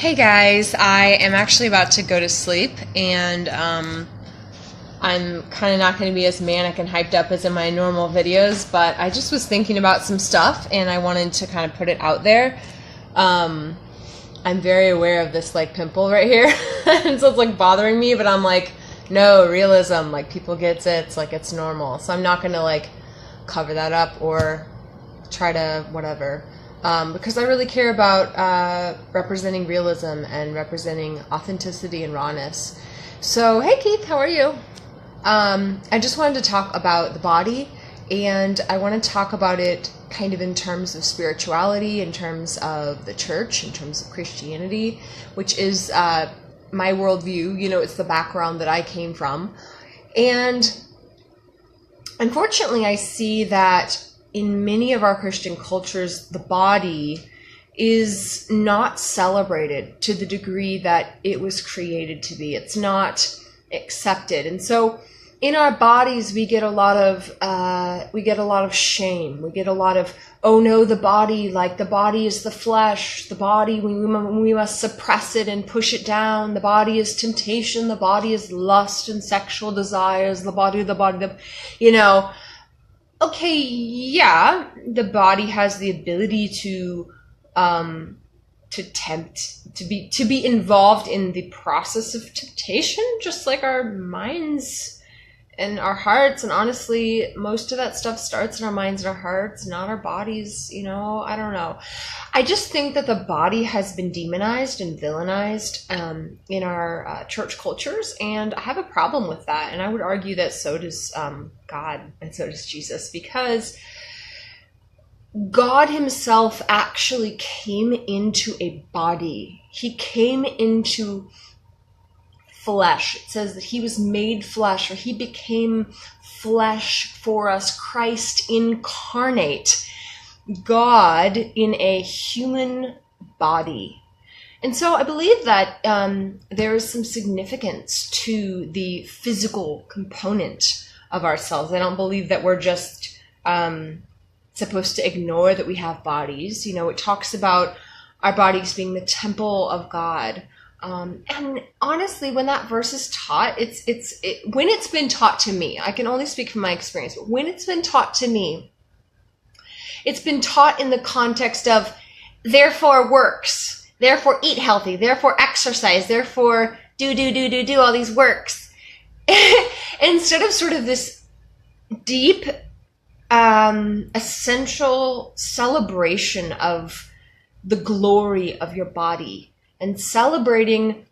Hey guys, I am actually about to go to sleep, and I'm kind of not going to be as manic and hyped up as in my normal videos, but I just was thinking about some stuff and I wanted to kind of put it out there. I'm very aware of this pimple right here, and so it's bothering me, but I'm no, realism, people gets it, it's normal. So I'm not going to cover that up or try to whatever. Because I really care about representing realism and representing authenticity and rawness. So, hey Keith, how are you? I just wanted to talk about the body, and I want to talk about it kind of in terms of spirituality, in terms of the church, in terms of Christianity, which is my worldview. It's the background that I came from. And unfortunately, I see that in many of our Christian cultures, the body is not celebrated to the degree that it was created to be. It's not accepted. And so in our bodies, we get a lot of shame. We get a lot of, oh no, the body is the flesh. The body, we must suppress it and push it down. The body is temptation. The body is lust and sexual desires. Okay, yeah, the body has the ability to tempt, to be involved in the process of temptation, just like our minds and our hearts. And honestly, most of that stuff starts in our minds and our hearts, not our bodies. I don't know. I just think that the body has been demonized and villainized in our church cultures, and I have a problem with that. And I would argue that so does God, and so does Jesus, because God himself actually came into a body. He came into flesh. It says that he was made flesh, or he became flesh for us, Christ incarnate, God in a human body. And so I believe that there is some significance to the physical component of ourselves. I don't believe that we're just supposed to ignore that we have bodies. It talks about our bodies being the temple of God. And honestly, when that verse is taught, when it's been taught to me, I can only speak from my experience, but when it's been taught to me, it's been taught in the context of, therefore works, therefore eat healthy, therefore exercise, therefore do all these works. Instead of sort of this deep, essential celebration of the glory of your body, and celebrating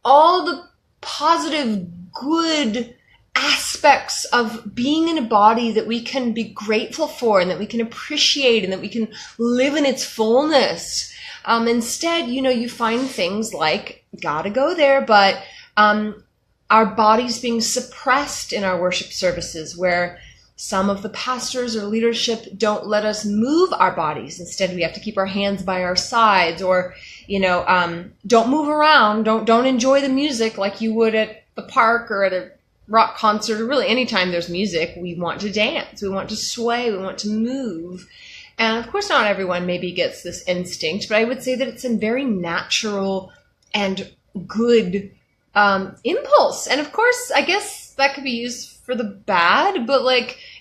all the positive, good aspects of being in a body that we can be grateful for and that we can appreciate and that we can live in its fullness. Instead, you find things like, gotta go there, but our bodies being suppressed in our worship services, where some of the pastors or leadership don't let us move our bodies. Instead, we have to keep our hands by our sides, or don't move around, don't enjoy the music like you would at the park or at a rock concert, or really anytime there's music. We want to dance, we want to sway, we want to move. And of course, not everyone maybe gets this instinct, but I would say that it's a very natural and good impulse. And of course, I guess that could be used for the bad, but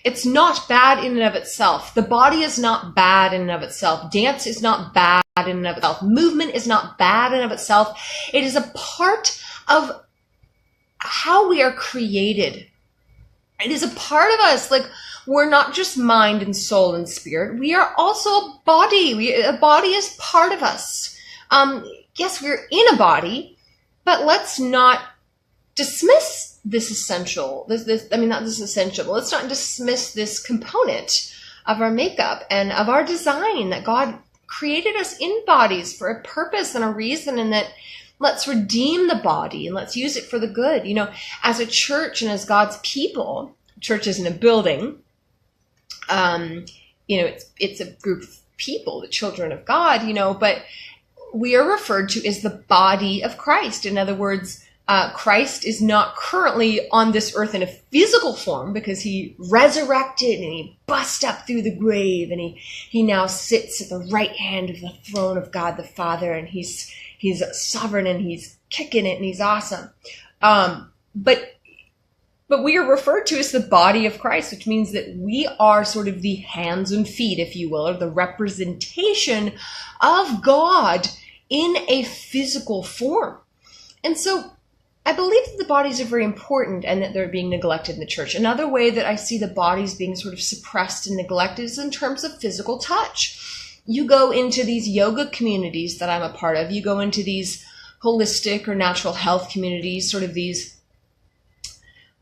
it's not bad in and of itself. The body is not bad in and of itself. Dance is not bad in and of itself. Movement is not bad in and of itself. It is a part of how we are created. It is a part of us. We're not just mind and soul and spirit. We are also a body. A body is part of us. Yes, we're in a body, but let's not dismiss this essential, not this essential, but let's not dismiss this component of our makeup and of our design, that God created us in bodies for a purpose and a reason, and that let's redeem the body and let's use it for the good. As a church and as God's people, church isn't a building, it's a group of people, the children of God, but we are referred to as the body of Christ. In other words, Christ is not currently on this earth in a physical form because he resurrected and he bust up through the grave, and he now sits at the right hand of the throne of God the Father, and he's sovereign and he's kicking it and he's awesome. But we are referred to as the body of Christ, which means that we are sort of the hands and feet, if you will, or the representation of God in a physical form. And so I believe that the bodies are very important and that they're being neglected in the church. Another way that I see the bodies being sort of suppressed and neglected is in terms of physical touch. You go into these yoga communities that I'm a part of. You go into these holistic or natural health communities, sort of these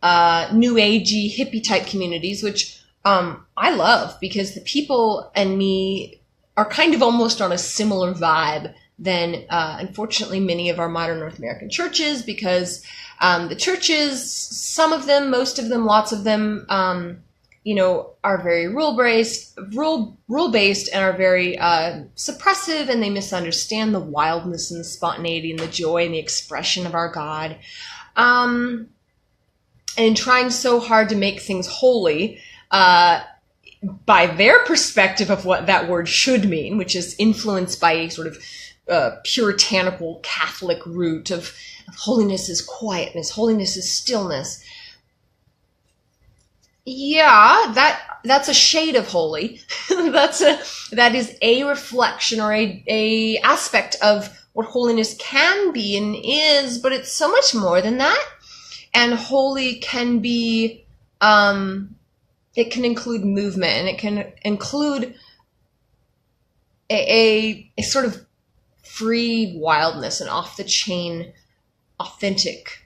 new agey hippie type communities, which I love because the people and me are kind of almost on a similar vibe than unfortunately many of our modern North American churches, because the churches, some of them, most of them, lots of them, are very rule-based and are very suppressive, and they misunderstand the wildness and the spontaneity and the joy and the expression of our God. And trying so hard to make things holy by their perspective of what that word should mean, which is influenced by a sort of puritanical Catholic root of holiness is quietness, holiness is stillness. Yeah, that's a shade of holy. that is a reflection or a aspect of what holiness can be and is, but it's so much more than that. And holy can be, it can include movement, and it can include a sort of free wildness and off the chain, authentic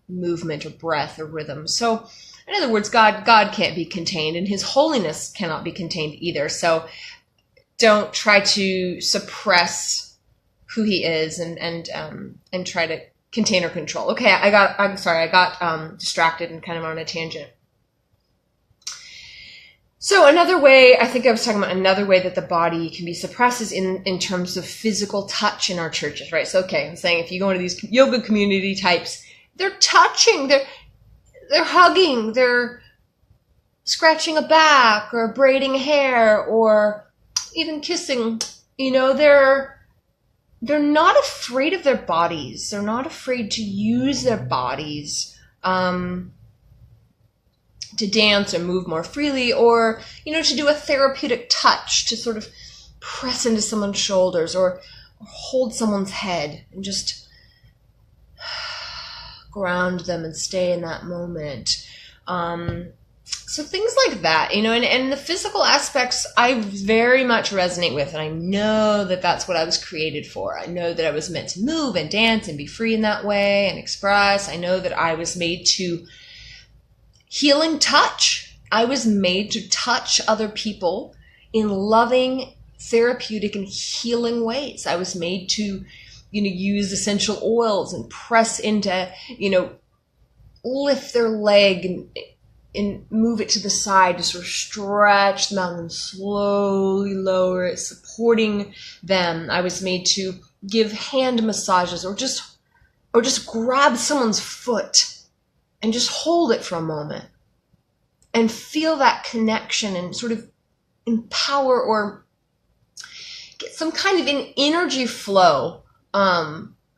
movement or breath or rhythm. So in other words, God can't be contained, and his holiness cannot be contained either. So don't try to suppress who he is and try to contain or control. Okay, I got distracted and kind of on a tangent. So another way, I think I was talking about another way that the body can be suppressed is in terms of physical touch in our churches, right? So, okay, I'm saying if you go into these yoga community types, they're touching, they're hugging, they're scratching a back or braiding hair or even kissing. They're not afraid of their bodies. They're not afraid to use their bodies to dance or move more freely, or, to do a therapeutic touch, to sort of press into someone's shoulders or hold someone's head and just ground them and stay in that moment. So things like that, and the physical aspects I very much resonate with, and I know that that's what I was created for. I know that I was meant to move and dance and be free in that way and express. I know that I was made to healing touch. I was made to touch other people in loving, therapeutic, and healing ways. I was made to, use essential oils and press into, lift their leg and move it to the side to sort of stretch them out and slowly lower it, supporting them. I was made to give hand massages or just grab someone's foot and just hold it for a moment and feel that connection and sort of empower or get some kind of an energy flow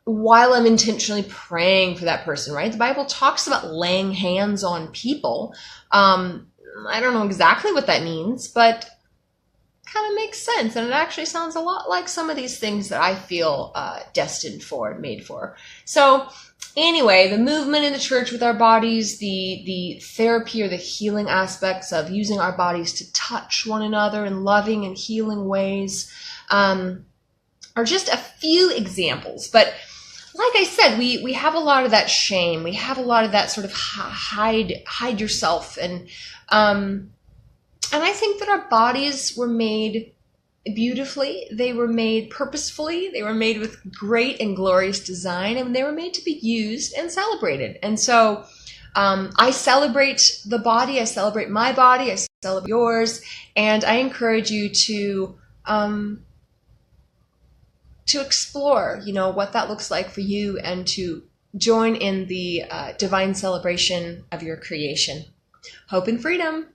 while I'm intentionally praying for that person, right? The Bible talks about laying hands on people. I don't know exactly what that means, but kind of makes sense. And it actually sounds a lot like some of these things that I feel destined for and made for. So anyway, the movement in the church with our bodies, the therapy or the healing aspects of using our bodies to touch one another in loving and healing ways are just a few examples. But like I said, we have a lot of that shame. We have a lot of that sort of hide yourself. And I think that our bodies were made beautifully. They were made purposefully. They were made with great and glorious design, and they were made to be used and celebrated. And so I celebrate the body. I celebrate my body. I celebrate yours. And I encourage you to explore, what that looks like for you, and to join in the divine celebration of your creation. Hope and freedom.